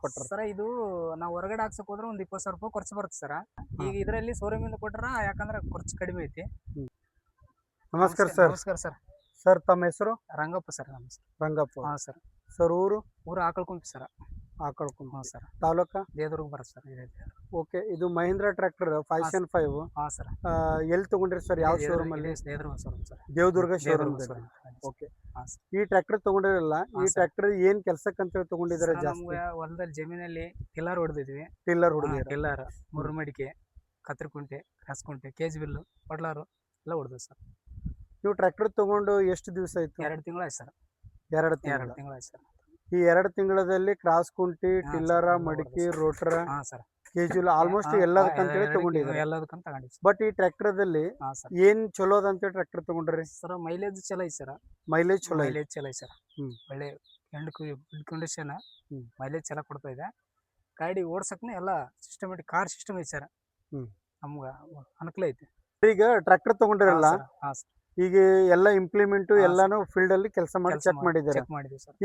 ಕೊಟ್ರ ಸರ ಇದು ನಾವು ಹೊರಗಡೆ ಹಾಕ್ಸಕ್ ಹೋದ್ರೆ ಒಂದು 20,000 ರೂಪಾಯಿ ಖರ್ಚು ಬರುತ್ತೆ ಸರ. ಈಗ ಇದರಲ್ಲಿ ಶೋರೂಮ್ ಇಂದ ಕೊಟ್ರ ಯಾಕಂದ್ರೆ ಖರ್ಚು ಕಡಿಮೆ ಐತಿ. ನಮಸ್ಕಾರ ಸರ್. ನಮಸ್ಕಾರ ಸರ್. ಸರ್ ತಮ್ಮ ಹೆಸರು? ರಂಗಪ್ಪ ಸರ್. ನಮಸ್ಕಾರ. ರಂಗಪ್ಪ. ಹಾ ಸರ್. ಸರ್ ಊರು? ಊರು ಆಕಳ್ಕೊಂಬಿ ಸರ. ಆಕಳ್ಕೊಂಬ. ಹಾ ಸರ್. ತಾಲೂಕ? ದೇವದುರ್ಗ ಬರುತ್ತೆ ಸರ್. ಓಕೆ, ಇದು ಮಹೇಂದ್ರ ಟ್ರ್ಯಾಕ್ಟರ್ 5 ಹಾ ಸರ್. ಎಲ್ಲಿ ತಗೊಂಡ್ರಿ ಸರ್? ಯಾವ ಶೋರೂಮ್ ಅಲ್ಲಿ? Devadurga showroom sir. Devadurga showroom. Okay, ಈ ಟ್ರ್ಯಾಕ್ಟರ್ ತಗೊಂಡಿರಲ್ಲ, ಈ ಟ್ರ್ಯಾಕ್ಟರ್ ಏನ್ ಕೆಲಸಕ್ಕೆ ಅಂತ ತಗೊಂಡಿದ್ದಾರೆ? ಜಾಸ್ತಿ ನಮ್ಗೆ ಹೊಲದಲ್ಲಿ ಜಮೀನಲ್ಲಿ ಟಿಲ್ಲರ್ ಹೊಡೆದಿದ್ವಿ. ಟಿಲ್ಲರ್ ಹೊಡೆದಿದ್ದಾರೆ. ಟಿಲ್ಲರ್, ಮುರುಮಡಿಕೆ, ಕತ್ರಕುಂಟೆ, ಕಸ್ಕುಂಟೆ, ಕೇಜ್ಬಿಲ್ಲು, ಪಡ್ಲಾರು ಎಲ್ಲ ಹೊಡೆದ್ವಿ ಸರ್. ನೀವು ಟ್ರ್ಯಾಕ್ಟರ್ ತಗೊಂಡು ಎಷ್ಟು ದಿವಸ ಆಯ್ತು? 2 ತಿಂಗಳಾಯ್ತು ಸರ್. 2 ತಿಂಗಳಾಯ್ತು ಸರ್. ಈ 2 ತಿಂಗಳಲ್ಲಿ ಕ್ರಾಸ್ ಕುಂಟಿ, ಟಿಲ್ಲರ, ಮಡಿಕೆ, ರೋಟರ, ಕೇಜುಲ್ ಆಲ್ಮೋಸ್ಟ್ ಎಲ್ಲದಕ್ಕಂತೇಳಿ ತಗೊಂಡಿದ್ದಾರೆ. ಎಲ್ಲದಕ್ಕಂತ ತಗೊಂಡಿವಿ. ಬಟ್ ಈ ಟ್ರ್ಯಾಕ್ಟರ್ದಲ್ಲಿ ಏನ್ ಚಲೋ ಅದಂತ ಟ್ರ್ಯಾಕ್ಟರ್ ತಗೊಂಡ್ರಿ ಸರ್? ಮೈಲೇಜ್ ಚಲೋ ಐತಿ ಸರ್. ಮೈಲೇಜ್ ಚಲೋ ಐತಿ ಸರ್. ಒಳ್ಳೆ ಕಂಡೀಷನ್, ಮೈಲೇಜ್ ಚಲೋ ಕೊಡ್ತಾ ಇದೆ. ಗಾಡಿ ಓಡ್ಸಕ್ನೆ ಎಲ್ಲ ಸಿಸ್ಟಮೆಟಿಕ್ ಕಾರ್ ಸಿಸ್ಟಮ್ ಐತಿ ಸರ್. ನಮ್ಗ ಅನುಕೂಲ ಐತಿ. ಈಗ ಟ್ರ್ಯಾಕ್ಟರ್ ತಗೊಂಡಿರಲ್ಲ, ಈಗ ಎಲ್ಲ ಇಂಪ್ಲಿಮೆಂಟ್ ಎಲ್ಲಾನು ಫೀಲ್ಡ್ ಅಲ್ಲಿ ಕೆಲಸ ಮಾಡಿ ಚೆಕ್ ಮಾಡಿದ್ದಾರೆ.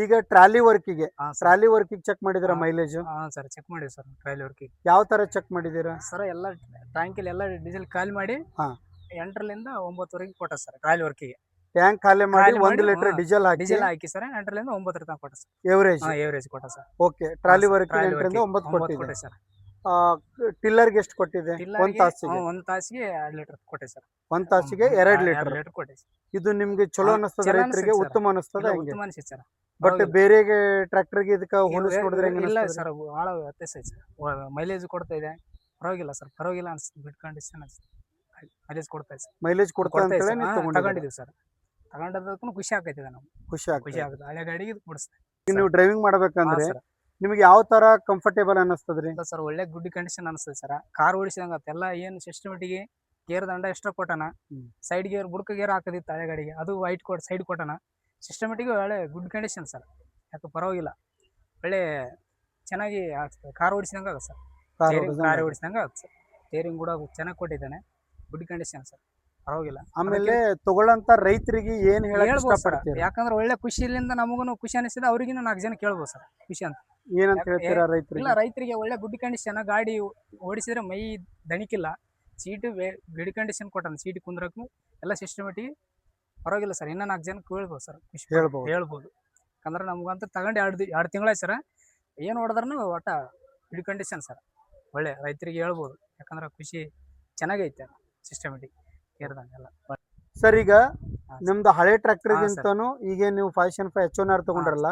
ಈಗ ಟ್ರಾಲಿ ವರ್ಕಿಗೆ ಚೆಕ್ ಮಾಡಿದಿರ ಮೈಲೇಜ್? ಸರ್ ಚೆಕ್ ಮಾಡಿವಿ ಸರ್. ಟ್ರಾಲಿ ವರ್ಕಿಗೆ ಯಾವ ತರ ಚೆಕ್ ಮಾಡಿದೀರಾ ಸರ್? ಎಲ್ಲ ಟ್ಯಾಂಕಲ್ಲಿ ಎಲ್ಲ ಡೀಸೆಲ್ ಖಾಲಿ ಮಾಡಿ 8ರಿಂದ 9ವರೆಗೆ ಕೊಟ್ಟ ಸರ್. ಟ್ರಾಲಿ ವರ್ಕಿಗೆ ಟ್ಯಾಂಕ್ ಖಾಲಿ ಮಾಡಿ 1 ಲೀಟರ್ ಡೀಸೆಲ್ ಹಾಕಿ ಸರ್ 8ರಿಂದ 9 ತನಕ ಕೊಟ್ಟ ಸರ್. ಎವರೇಜ್ ಕೊಟ್ಟ ಸರ್. ಓಕೆ, ಟ್ರಾಲಿ ವರ್ಕಿಗೆ 8ರಿಂದ 9 ಕೊಟ್ಟಿದೆ ಸರ್. ಟಿಲ್ಲರ್ಗೆ ಎಷ್ಟು ಕೊಟ್ಟಿದೆ? 1 ತಾಸಿಗೆ 1 ತಾಸಿಗೆ 2 ಲೀಟರ್ ಕೊಟ್ಟೆ ಸರ್. 1 ತಾಸಿಗೆ 2 ಲೀಟರ್ ಕೊಟ್ಟೆ. ಇದು ನಿಮ್ಗೆ ಚಲೋ ಅನಿಸ್ತದ? ರೈತರಿಗೆ ಉತ್ತಮ ಅನಿಸ್ತದ? ಉತ್ತಮ ಅನಿಸಿದೆ ಸರ್. ಬಟ್ ಬೇರೆಗೆ ಟ್ರ್ಯಾಕ್ಟರ್ಗೆ ಇದಕ್ಕೆ ಹೋಲಿಸಿ ನೋಡಿದ್ರೆ ಇಲ್ಲ ಸರ್, ಬಹಳ ವ್ಯತ್ಯಾಸ ಐತೆ ಸರ್. ಮೈಲೇಜ್ ಕೊಡ್ತಾ ಇದೆ, ಪರವಾಗಿಲ್ಲ ಸರ್. ಪರವಾಗಿಲ್ಲ ಅನ್ಸುತ್ತೆ. ಬಿಡ್ ಕಂಡೀಷನ್ ಅನ್ಸುತ್ತೆ. ಮೈಲೇಜ್ ಕೊಡ್ತಾ ಇದೆ ಸರ್. ಮೈಲೇಜ್ ಕೊಡ್ತಾ ಅಂತ ಹೇಳಿ ತಗೊಂಡಿದ್ದೀವಿ ಸರ್. ತಗೊಂಡದಕ್ಕೂ ಖುಷಿ ಆಗ್ತೈತೆ ನಮ್ಗೆ. ಖುಷಿ ಆಗುತ್ತೆ. ಹಳೆ ಗಾಡಿಗೆ ಕೊಡಿಸ್ತೇವೆ. ನೀವು ಡ್ರೈವಿಂಗ್ ಮಾಡ್ಬೇಕಂದ್ರೆ ನಿಮ್ಗೆ ಯಾವ ತರ ಕಂಫರ್ಟೇಬಲ್ ಅನಿಸ್ತದ್ರಿ? ಸರ್ ಒಳ್ಳೆ ಗುಡ್ ಕಂಡೀಷನ್ ಅನಿಸ್ತದೆ ಸರ್. ಕಾರ್ ಓಡಿಸಿದಂಗ ಎಲ್ಲ ಏನು ಸಿಸ್ಟಮೆಟಿಗೆ ಗೇರ್ ದಂಡ ಎಕ್ಸ್ಟ್ರಾ ಕೊಟ್ಟನ. ಸೈಡ್ ಗೇರ್, ಬುಡ್ಕ ಗೇರ್ ಹಾಕದಿತ್ತು ಹಳೆ ಗಾಡಿಗೆ, ಅದು ವೈಟ್ ಕೊಟ್ಟು ಸೈಡ್ ಕೊಟ್ಟನ. ಸಿಸ್ಟಮೆಟಿಕ್ ಒಳ್ಳೆ ಗುಡ್ ಕಂಡೀಷನ್ ಸರ್. ಯಾಕೆ ಪರವಾಗಿಲ್ಲ, ಒಳ್ಳೆ ಚೆನ್ನಾಗಿ ಆಗ್ತದೆ. ಕಾರ್ ಓಡಿಸಿದಂಗ ಆಗುತ್ತೆ ಸರ್. ಕಾರ್ ಓಡಿಸಿದಂಗ ಆಗುತ್ತೆ ಸರ್. ಸ್ಟೇರಿಂಗ್ ಕೂಡ ಚೆನ್ನಾಗಿ ಕೊಟ್ಟಿದ್ದಾನೆ. ಗುಡ್ ಕಂಡೀಷನ್ ಸರ್, ಪರವಾಗಿಲ್ಲ. ಆಮೇಲೆ ತಗೊಳ್ಳಂತ ರೈತರಿಗೆ ಏನ್ ಹೇಳ್ಬೋದು ಸರ್? ಯಾಕಂದ್ರೆ ಒಳ್ಳೆ ಖುಷಿಯಿಂದ ನಮಗೂ ಖುಷಿ ಅನಿಸಿದ, ಅವ್ರಿಗೂ ನಾಲ್ಕು ಜನ ಕೇಳ್ಬೋದು ಸರ್. ಖುಷಿ ಅಂತ ಏನಂತ ಹೇಳ್ತೀರಾ ರೈತರಿಗೆ? ಇಲ್ಲ, ರೈತರಿಗೆ ಒಳ್ಳೆ ಗುಡ್ ಕಂಡೀಷನ್. ಗಾಡಿ ಓಡಿಸಿದ್ರೆ ಮೈ ದಣಿಕಿಲ್ಲ. ಸೀಟು ಗುಡ್ ಕಂಡೀಷನ್ ಕೊಟ್ಟಾನ. ಸೀಟ್ ಕುಂದ್ರಕ್ಕೂ ಎಲ್ಲ ಸಿಸ್ಟಮೆಟಿಕ್ ಪರವಾಗಿಲ್ಲ ಸರ್. ಇನ್ನೂ 4 ಜನಕ್ಕೆ ಹೇಳ್ಬೋದು ಸರ್. ಹೇಳ್ಬೋದು. ಯಾಕಂದ್ರೆ ನಮ್ಗಂತ ತಗೊಂಡು 2 ತಿಂಗಳಾಯ್ತು ಸರ್. ಏನು ಹೊಡೆದ್ರೂ ಒಟ್ಟ ಗುಡ್ ಕಂಡೀಷನ್ ಸರ್. ಒಳ್ಳೆ ರೈತರಿಗೆ ಹೇಳ್ಬೋದು. ಯಾಕಂದ್ರೆ ಖುಷಿ ಚೆನ್ನಾಗೈತೆ ಸಿಸ್ಟಮೆಟಿಕ್ ಎಲ್ಲ ಸರ್. ಈಗ ನಿಮ್ದು ಹಳೆ ಟ್ರ್ಯಾಕ್ಟರ್ ಗಿಂತನೂ ಈಗ ನೀವು 5 HONR ತಗೊಂಡ್ರಲ್ಲ,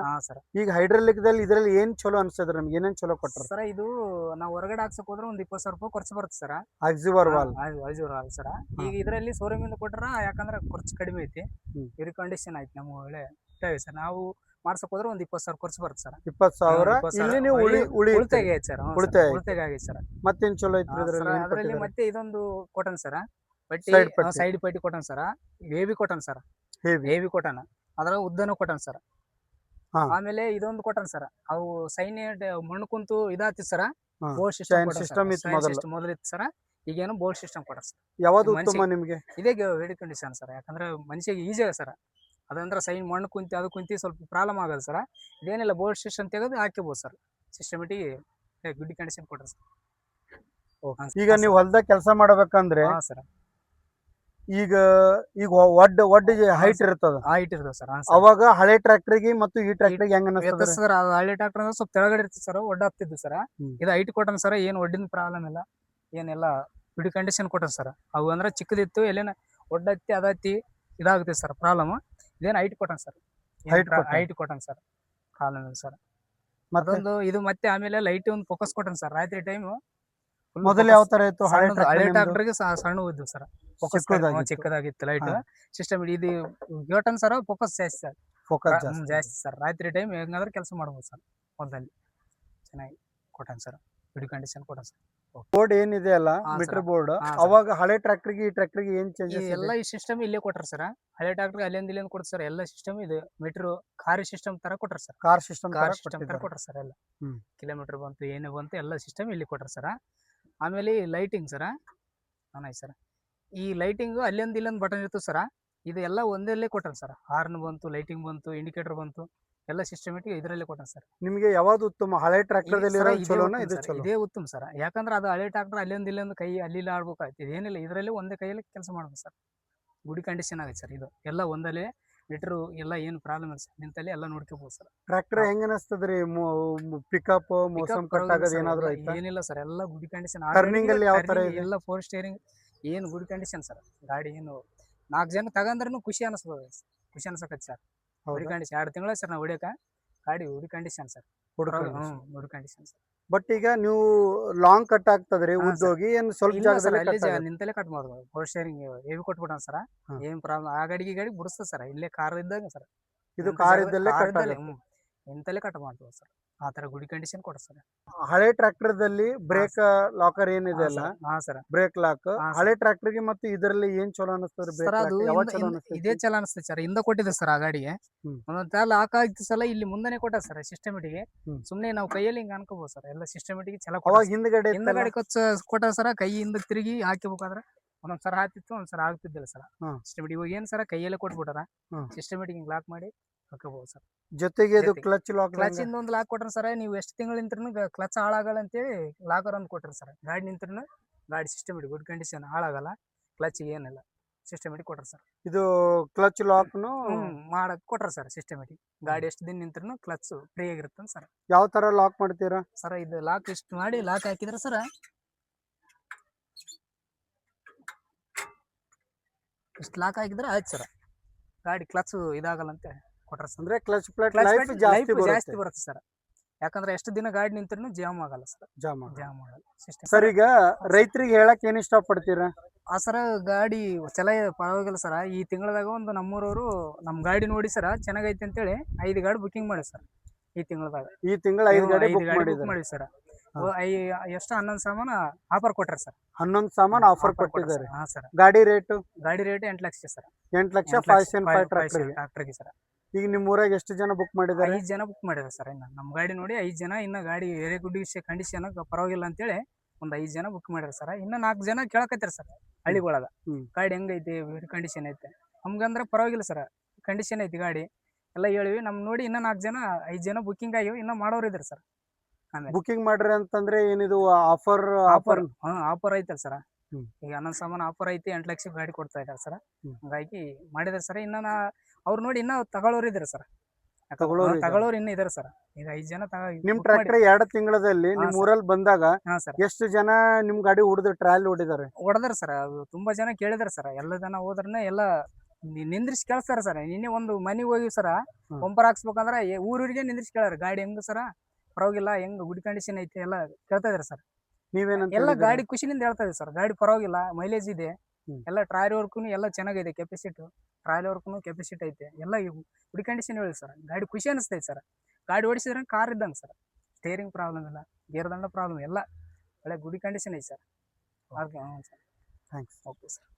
ಈಗ ಹೈಡ್ರಾಲಿಕ್ ದಲ್ಲಿ ಇದ್ರಲ್ಲಿ ಏನ್ ಚಲೋ ಅನ್ಸಿದ್ರೆ ನಮ್ಗೆ? ಏನೇನ್ ಚಲೋ ಕೊಟ್ರ ಸರ್? ಇದು ನಾವು ಹೊರಗಡೆ ಹಾಕ್ಸಕ್ ಹೋದ್ರೆ ಒಂದು 20,000 ರೂಪಾಯಿ ಖರ್ಚು ಬರುತ್ತೆ ಸರ್. ಆಕ್ಸಿವರ್ wall sir. ಈಗ ಇದರಲ್ಲಿ ಶೋರೂಮ್ ಇಂದ ಕೊಟ್ರ ಯಾಕಂದ್ರೆ ಖರ್ಚು ಕಡಿಮೆ ಐತಿ. ಇವ್ರ ಕಂಡೀಷನ್ ಐತಿ. ನಮ್ಗೆ ಒಳ್ಳೆ ಸರ್. ನಾವು ಮಾಡ್ಸಕ್ ಹೋದ್ರೆ ಒಂದು 20,000 ಖರ್ಚು ಬರುತ್ತೆ ಸರ್. 20,000 ಇಲ್ಲಿ ನೀವು ಉಳಿತಾಯ ಐತಿ ಸರ್. ಉಳಿತಾಯ ಆಗೈತೆ ಸರ್. ಮತ್ತೇನ್ ಚಲೋ ಐತಿ ಅದರಲ್ಲಿ? ಮತ್ತೆ ಇದೊಂದು ಕೊಟ್ಟನ್ ಸರ್, ಸೈಡ್ ಪಟ್ಟಿ ಕೊಟ್ಟನ್ ಸರ್. ಹೇವಿ ಕೊಟ್ಟನ್ ಸರ್. ಹೇವಿ ಕೊಟ್ಟನ. ಅದ್ರ ಉದ್ದನೂ ಕೊಟ್ಟನ್ ಸರ್. ಆಮೇಲೆ ಇದೊಂದು ಕೊಟ್ಟನ್ ಸರ್. ಅವು ಸೈಡ್ ಮಣ್ಣು ಕುಂತು ಇದಾತಿ ಸರ್. ಬೋಲ್ಟ್ ಸಿಸ್ಟಮ್ ಮೊದಲಿತ್ತು ಸರ್. ಈಗೇನು ಬೋಲ್ಟ್ ಸಿಸ್ಟಮ್ ಕೊಟ್ಟ ಸರ್. ಯಾವ್ದು ಉತ್ತಮ ನಿಮ್ಗೆ? ಇದೇ ವೆಡಿ ಕಂಡೀಷನ್ ಸರ್. ಯಾಕಂದ್ರೆ ಮನುಷ್ಯಗೆ ಈಜಿ ಆಗ ಸರ್. ಅದಂದ್ರೆ ಸೈಡ್ ಮಣ್ಣು ಕುಂತಿ ಅದು ಕುಂತಿ ಸ್ವಲ್ಪ ಪ್ರಾಬ್ಲಮ್ ಆಗೋದು ಸರ್. ಇದೇನಿಲ್ಲ, ಬೋಲ್ಟ್ ಸಿಸ್ಟಮ್ ತೆಗೆದು ಹಾಕಿಬೋದು ಸರ್. ಸಿಸ್ಟಮೆಟಿಕ್ ಗುಡ್ ಕಂಡೀಷನ್ ಕೊಟ್ರ ಸರ್. ಈಗ ನೀವು ಹೊಲದಾಗ ಕೆಲಸ ಮಾಡ್ಬೇಕಂದ್ರೆ ಸರ್, ಈಗ ಒಡ್ಡಿಗೆ ಹೈಟ್ ಇರ್ತದ ಸರ್. ಅವಾಗ ಹಳೆ ಟ್ರ್ಯಾಕ್ಟರ್ಗೆ ಮತ್ತು ಈ ಟ್ರ್ಯಾಕ್ಟರ್ಗೆ ಹೆಂಗ ಅನಿಸ್ತದ ಸರ್? ಹಳೆ ಟ್ರ್ಯಾಕ್ಟರ್ ಸ್ವಲ್ಪ ತೆಳಗಡೆ ಇರ್ತದೆ ಸರ್. ಒಡ್ಡ ಹತ್ತಿದ್ದು ಸರ್. ಇದು ಹೈಟ್ ಕೊಟ್ಟನ್ ಸರ್. ಏನು ಒಡ್ಡಿನ ಪ್ರಾಬ್ಲಮ್ ಇಲ್ಲ, ಏನೆಲ್ಲ ಗುಡ್ ಕಂಡೀಷನ್ ಕೊಟ್ಟನ್ ಸರ್. ಅವು ಅಂದ್ರೆ ಚಿಕ್ಕದಿತ್ತು, ಎಲ್ಲೇನ ಒಡ್ಡತ್ತಿ ಅದತ್ತಿ ಇದಾಗುತ್ತೆ ಸರ್ ಪ್ರಾಬ್ಲಮ್. ಇದೇನು ಹೈಟ್ ಕೊಟ್ಟನ್ ಸರ್. ಹೈಟ್ ಕೊಟ್ಟನ್ ಸರ್. ಪ್ರಾಬ್ಲಮ್ ಇಲ್ಲ ಸರ್. ಮತ್ತೊಂದು ಇದು ಮತ್ತೆ ಆಮೇಲೆ ಲೈಟ್ ಒಂದು ಫೋಕಸ್ ಕೊಟ್ಟನ್ ಸರ್. ರಾತ್ರಿ ಟೈಮ್ ಮೊದಲು ಯಾವ ತರ ಇತ್ತು? ಹಳೆ ಟ್ರ್ಯಾಕ್ಟರ್ಗೆ ಸಣ್ಣ ಇದ್ದು ಸರ್. ಚಿಕ್ಕದಾಗಿತ್ತು light system. ಇದು ಯೋಟನ್ ಸರ್. ಫೋಕಸ್ ಜಾಸ್ತಿ ಸರ್. ರಾತ್ರಿ ಟೈಮ್ ಹೆಂಗಾದ್ರೆ ಕೆಲಸ ಮಾಡ್ಬೋದು ಸರ್. ಹೊಲದಲ್ಲಿ ಚೆನ್ನಾಗಿ ಕೊಟ್ಟನ್ ಸರ್. ಗುಡ್ ಕಂಡೀಷನ್ ಕೊಟ್ಟನ್ ಸರ್. ಬೋರ್ಡ್ ಏನಿದೆ ಅಲ್ಲ, ಮೀಟರ್ ಬೋರ್ಡ್, ಅವಾಗ ಹಳೆ ಟ್ರ್ಯಾಕ್ಟರ್ಗೆ ಈ ಟ್ರ್ಯಾಕ್ಟರ್ಗೆ ಏನ್ ಚೇಂಜಸ್? ಎಲ್ಲ ಈ ಸಿಸ್ಟಮ್ ಇಲ್ಲೇ ಕೊಟ್ರ ಸರ್. ಹಳೆ ಟ್ರ್ಯಾಕ್ಟರ್ಗೆ ಅಲ್ಲಿಂದ ಇಲ್ಲಿಂದ ಕೊಡ್ತಾರೆ ಸರ್. ಎಲ್ಲ ಸಿಸ್ಟಮ್ ಇದು ಮೀಟರ್ ಕಾರ್ ಸಿಸ್ಟಮ್ ತರ ಕೊಟ್ರ ಸರ್. ಕಾರ್ ಸಿಸ್ಟಮ್ ತರ ಕೊಟ್ರ ಸರ್. ಎಲ್ಲ ಕಿಲೋಮೀಟರ್ ಬಂತು, ಏನೇ ಬಂತು ಎಲ್ಲ ಸಿಸ್ಟಮ್ ಇಲ್ಲಿ ಕೊಟ್ರ ಸರ್. ಆಮೇಲೆ ಲೈಟಿಂಗ್ ಸರ, ಸರ್. ಈ ಲೈಟಿಂಗ್ ಅಲ್ಲೊಂದು ಇಲ್ಲೊಂದು ಬಟನ್ ಇರ್ತದೆ ಸರ್. ಇದು ಎಲ್ಲ ಒಂದಲ್ಲೇ ಕೊಟ್ಟಾರ ಸರ್. ಹಾರ್ನ್ ಬಂತು, ಲೈಟಿಂಗ್ ಬಂತು, ಇಂಡಿಕೇಟರ್ ಬಂತು, ಎಲ್ಲ ಸಿಸ್ಟಮೆಟಿಕ್ ಇದರಲ್ಲೇ ಕೊಟ್ಟಾನ ಸರ್. ನಿಮಗೆ ಯಾವ್ದು ಉತ್ತಮ, ಹಳೆ ಟ್ರ್ಯಾಕ್ಟರ್ದಲ್ಲಿ ಚಲೋನಾ ಇದು ಚಲೋ? ಇದೇ ಉತ್ತಮ ಸರ್. ಯಾಕಂದ್ರೆ ಅದು ಹಳೆ ಟ್ರಾಕ್ಟರ್ ಅಲ್ಲೊಂದು ಇಲ್ಲೊಂದು ಕೈ ಅಲ್ಲಿ ಆಡ್ಬೇಕಾಗ್ತದೆ, ಏನಿಲ್ಲ ಇದರಲ್ಲಿ ಒಂದೇ ಕೈಯಲ್ಲಿ ಕೆಲಸ ಮಾಡ್ಬೇಕು ಸರ್. ಗುಡಿ ಕಂಡೀಷನ್ ಆಗೈತೆ ಸರ್. ಇದು ಎಲ್ಲ ಒಂದಲ್ಲೇ ಲೀಟರ್ ಎಲ್ಲ ಏನು ಪ್ರಾಬ್ಲಮ್ ಇಲ್ಲ ಸರ್, ನಿಂತಲ್ಲಿ ಎಲ್ಲ ನೋಡ್ಕೋಬಹುದು ಸರ್. ಟ್ರ್ಯಾಕ್ಟರ್ ಹೆಂಗ ಅನಿಸ್ತದ್ರಿ? ಪಿಕಪ್ ಮೋಸಮ್ ಕಟ್ ಆಗೋದು ಏನಾದ್ರು ಆಯ್ತಾ? ಏನಿಲ್ಲ ಸರ್, ಎಲ್ಲ ಗುಡಿ ಕಂಡೀಷನ್. ಟರ್ನಿಂಗ್ ಅಲ್ಲಿ ಯಾವ ತರ ಇದೆ? ಎಲ್ಲ 4 ಸ್ಟೇರಿಂಗ್ ಏನು ಗುಡಿ ಕಂಡೀಷನ್ ಸರ್. ಗಾಡಿ ಏನು 4 ಜನ ತಗಂದ್ರೂ ಖುಷಿ ಅನಿಸ್ಬೋದು, ಖುಷಿ ಅನ್ಸಕತ್ ಸರ್. ಗುಡಿ ಕಂಡೀಷನ್ 2 ತಿಂಗಳ ಸರ್ ನಾವು ಹೊಡಿಯಕ ಗಾಡಿ ಗುಡಿ ಕಂಡೀಷನ್ ಸರ್. ಗುಡಿ ಕಂಡೀಷನ್ ಸರ್. ಬಟ್ ಈಗ ನೀವು ಲಾಂಗ್ ಕಟ್ ಆಗ್ತದ್ರಿ ಉದ್ದೋಗಿ, ಏನ್ ಸ್ವಲ್ಪ ಜಾಗದಲ್ಲಿ ನಿಂತಲ್ಲೇ ಕಟ್ ಮಾಡ್ಬೋದು. 4 ಸ್ಟೇರಿಂಗ್ ಹೆವಿ ಕೊಟ್ಬಿಟ್ಟಾನ ಸರ್. ಏನ್ ಪ್ರಾಬ್ಲಮ್ ಆ ಗಾಡಿಗೆ ಗಾಡಿ ಬಿಡಿಸ್ತದೆ ಸರ್. ಇಲ್ಲೇ ಕಾರ್ ಇದ್ದಾಗ ಸರ್, ಇದು ಕಾರ್ ಇದ್ದಲ್ಲೇ ಕಟ್ ನಿಂತಲ್ಲೇ ಕಟ್ ಮಾಡ್ಬೋದು ಸರ್. ಆ ತರ ಗುಡಿ ಕಂಡೀಷನ್ ಕೊಡ ಸರ್. ಹಳೆ ಟ್ರ್ಯಾಕ್ಟರ್ ದಲ್ಲಿ ಬ್ರೇಕ್ ಲಾಕರ್ ಏನಿದೆ ಅಲ್ಲ, ಬ್ರೇಕ್ ಲಾಕ್ ಹಳೆ ಟ್ರ್ಯಾಕ್ಟರ್ ಗೆ ಮತ್ತೆ ಇದರಲ್ಲಿ ಏನ್ ಚಲೋ ಅನಿಸ್ತದ್ರಿ? ಇದೇ ಚಲೋ ಅನಿಸ್ತದೆ ಸರ್. ಹಿಂದೆ ಕೊಟ್ಟಿದೆ ಸರ್ ಆ ಗಾಡಿಗೆ. ಒಂದೊಂದ್ ಲಾಕ್ ಆಗಿತ್ತು ಸಲ ಇಲ್ಲಿ ಮುಂದೆನೆ ಕೊಟ್ಟ ಸರ್ ಸಿಸ್ಟಮೆಟಿಕ್. ಸುಮ್ನೆ ನಾವು ಕೈಯಲ್ಲಿ ಹಿಂಗ ಅನ್ಕೋಬಹುದು ಸರ್. ಎಲ್ಲ ಸಿಸ್ಟಮೆಟಿಕ್ ಚಲೋ. ಹಿಂದಗಡೆ ಕೊಟ್ಟ ಸರ, ಕೈ ಹಿಂದಕ್ಕೆ ತಿರುಗಿ ಹಾಕಿಬೇಕಾದ್ರೆ ಒಂದೊಂದ್ಸರ ಹಾಕ್ತಿತ್ತು, ಒಂದ್ಸರ ಆಗ್ತಿದ್ದಿಲ್ಲ ಸರ್ ಸಿಸ್ಟಮೆಟಿಕ್. ಇವಾಗ ಏನ್ ಸರ ಕೈಯಲ್ಲೇ ಕೊಟ್ಬಿಟ್ಟಾರ, ಸಿಸ್ಟಮೆಟಿಕ್ ಹಿಂಗ್ ಲಾಕ್ ಮಾಡಿ ಹಾಕೋಬಹುದು ಸರ್. ಜೊತೆಗೆ ಇದು ಕ್ಲಚ್ ಲಾಕ್, ಕ್ಲಚ್ ಇಂದ ಒಂದು ಲಾಕ್ ಕೊಟ್ರ ಸರ್. ನೀವು ಎಷ್ಟು ತಿಂಗಳು ನಿಂತ್ರು ಕ್ಲಚ್ ಹಾಳಾಗಲ್ಲ ಅಂತೇಳಿ ಲಾಕರ್ ಒಂದು ಕೊಟ್ರಿ ಸರ್. ಗಾಡಿ ನಿಂತ್ರು ಗಾಡಿ ಸಿಸ್ಟಮೆಟಿಕ್ ಗುಡ್ ಕಂಡೀಷನ್, ಹಾಳಾಗಲ್ಲ. ಕ್ಲಚ್ ಏನಿಲ್ಲ, ಸಿಸ್ಟಮೆಟಿಕ್ ಕೊಟ್ರ ಸರ್. ಇದು ಕ್ಲಚ್ ಲಾಕ್ ಮಾಡಕ್ ಕೊಟ್ರ ಸರ್ ಸಿಸ್ಟಮೆಟಿಕ್. ಗಾಡಿ ಎಷ್ಟು ದಿನ ನಿಂತ್ರು ಕ್ಲಚ್ ಫ್ರೀ ಆಗಿರುತ್ತೆ ಸರ್. ಯಾವ ತರ ಲಾಕ್ ಮಾಡ್ತೀರಾ ಸರ್? ಇದು ಲಾಕ್ ಇಷ್ಟು ಮಾಡಿ ಲಾಕ್ ಹಾಕಿದ್ರೆ ಸರ್, ಇಷ್ಟು ಲಾಕ್ ಹಾಕಿದ್ರೆ ಆಯ್ತು ಸರ್. ಗಾಡಿ ಕ್ಲಚ್ ಇದಾಗಲ್ಲ ಅಂತ ಕೊಟ್ರ ಸರ್. ಅಂದ್ರೆ ಕ್ಲಚ್ ಪ್ಲೇಟ್ ಲೈಫ್ ಜಾಸ್ತಿ ಬರುತ್ತೆ ಸರ್. ಯಾಕಂದ್ರೆ ಎಷ್ಟು ದಿನ ಗಾಡಿ ನಿಂತ್ರು ಜಾಮ್ ಆಗಲ್ಲ ಸರ್. ಜಾಮ್ ಆಗಲ್ಲ ಸಿಸ್ಟಮ್ ಸರ್. ಈಗ ರೈತರಿಗೆ ಹೇಳಕ್ ಏನ್ ಇಷ್ಟ ಪಡ್ತೀರಾ? ಆ ಸರ ಗಾಡಿ ಚಲೋ ಪರವಾಗಿಲ್ಲ ಸರ್. ಈ ತಿಂಗಳದಾಗ ಒಂದು ನಮ್ಮೂರವರು ನಮ್ ಗಾಡಿ ನೋಡಿ ಸರ್ ಚೆನ್ನಾಗೈತೆ ಅಂತೇಳಿ 5 ಗಾಡಿ ಬುಕಿಂಗ್ ಮಾಡಿ ಸರ್. ಈ ತಿಂಗಳದಾಗ 5 ಗಾಡಿ ಬುಕ್ ಮಾಡಿ ಸರ್. ಎಷ್ಟು 11 ಸಾಮಾನು ಆಫರ್ ಕೊಟ್ರ ಸರ್. 11 ಸಾಮಾನು ಆಫರ್ ಕೊಟ್ಟಿದ್ದಾರೆ. ಗಾಡಿ ರೇಟ್ 8 ಲಕ್ಷ ಸರ್. 8 ಲಕ್ಷ 5 ಟ್ರಾಕ್ಟರ್ಗೆ ಸರ್. ಈಗ ನಿಮ್ ಊರಾಗ ಎಷ್ಟು ಜನ ಬುಕ್ ಮಾಡಿದ್ದಾರೆ? 5 ಜನ ಬುಕ್ ಮಾಡಿದ್ದಾರೆ ಸರ್. ಇನ್ನ ನಮ್ ಗಾಡಿ ನೋಡಿ 5 ಜನ, ಇನ್ನ ಗಾಡಿ ವೆರಿ ಗುಡ್ ಕಂಡೀಷನ್ ಪರವಾಗಿಲ್ಲ ಅಂತೇಳಿ ಒಂದ್ 5 ಜನ ಬುಕ್ ಮಾಡ್ಯಾರ ಸರ್. ಇನ್ನ 4 ಜನ ಕೇಳಕತ್ತಾರ ಸರ್ ಹಳ್ಳಿಗಳಾಗ, ಗಾಡಿ ಹೆಂಗೈತಿ, ವೆರಿ ಕಂಡೀಷನ್ ಐತೆ ನಮ್ಗಂದ್ರ ಪರವಾಗಿಲ್ಲ ಸರ್, ಕಂಡೀಷನ್ ಐತಿ ಗಾಡಿ ಎಲ್ಲ ಹೇಳಿವಿ. ನಮ್ ನೋಡಿ ಇನ್ನ 4 ಜನ 5 ಜನ ಬುಕಿಂಗ್ ಆಗಿವಿ, ಇನ್ನ ಮಾಡೋರು ಇದಾರೆ ಸರ್. ಬುಕಿಂಗ್ ಮಾಡ್ರಿ ಅಂತಂದ್ರೆ ಏನಿದು ಆಫರ್? Offer ಐತಲ್ sir. ಈಗ 11 ಸಾಮಾನು ಆಫರ್ ಐತಿ, 8 ಲಕ್ಷ ಗಾಡಿ ಕೊಡ್ತಾ ಇದ್ದಾರೆ ಸರ್. ಹಂಗಾಗಿ ಮಾಡಿದಾರೆ ಸರ್. ಇನ್ನ ಅವ್ರು ನೋಡಿ ಇನ್ನ ತಗೊಳ್ಳೋರು ಇದಾರೆ ಸರ್. ತಗೊಳ್ಳೋರು ಇನ್ನ ಇದಾರೆ ಸರ್. ಈಗ 5 ಜನ ನಿಮ್ ಟ್ರ್ಯಾಕ್ಟರ್ 2 ತಿಂಗಳಲ್ಲಿ ನಿಮ್ ಊರಲ್ಲಿ ಬಂದಾಗ ಎಷ್ಟು ಜನ ನಿಮ್ ಗಾಡಿ ಟ್ರಯಲ್ ಹೊಡಿದಾರೆ? ಹೊಡೆದಾರ ಸರ್. ತುಂಬಾ ಜನ ಕೇಳಿದಾರೆ ಸರ್. ಎಲ್ಲ ಜನ ಹೋದ್ರನೆ ಎಲ್ಲ ನಿಂದ್ರಿಸಿ ಕೇಳಿಸ್ತಾರ ಸರ್. ನಿನ್ನೆ ಒಂದು ಮನೆಗೆ ಹೋಗಿ ಸರ, ಬಂಪರ್ ಹಾಕ್ಸ್ಬೇಕಂದ್ರೆ ಊರಿಗೆ ನಿಂದ್ರಿಸಿ ಕೇಳಾರ ಗಾಡಿ ಹೆಂಗ ಸರ, ಪರವಾಗಿಲ್ಲ, ಹೆಂಗ್ ಗುಡ್ ಕಂಡೀಷನ್ ಐತಿ ಎಲ್ಲ ಕೇಳ್ತಾ ಇದಾರೆ ಸರ್. ನೀವೇನಂತ ಎಲ್ಲ ಗಾಡಿ ಖುಷಿನಿಂದ ಹೇಳ್ತಾ ಇದೆ ಸರ್. ಗಾಡಿ ಪರವಾಗಿಲ್ಲ, ಮೈಲೇಜ್ ಇದೆ, ಎಲ್ಲ ಟ್ರಾಯಲ್ ವರ್ಕು ಎಲ್ಲ ಚೆನ್ನಾಗಿದೆ, ಕೆಪಾಸಿಟಿ ಟ್ರಾಯಲ್ ವರ್ಕು ಕೆಪಾಸಿಟಿ ಐತೆ, ಎಲ್ಲ ಗುಡ್ ಕಂಡೀಷನ್ ಹೇಳಿ ಸರ್. ಗಾಡಿ ಖುಷಿ ಅನಿಸ್ತೈತೆ ಸರ್. ಗಾಡಿ ಓಡಿಸಿದ್ರೆ ಕಾರ್ ಇದ್ದಂಗೆ ಸರ್. ಸ್ಟೇರಿಂಗ್ ಪ್ರಾಬ್ಲಮ್ ಇಲ್ಲ, ಗೇರ್ ದಂಡ ಪ್ರಾಬ್ಲಮ್ ಎಲ್ಲ ಒಳ್ಳೆ ಗುಡ್ ಕಂಡೀಷನ್ ಐತೆ sir. Okay sir, thanks. Okay sir.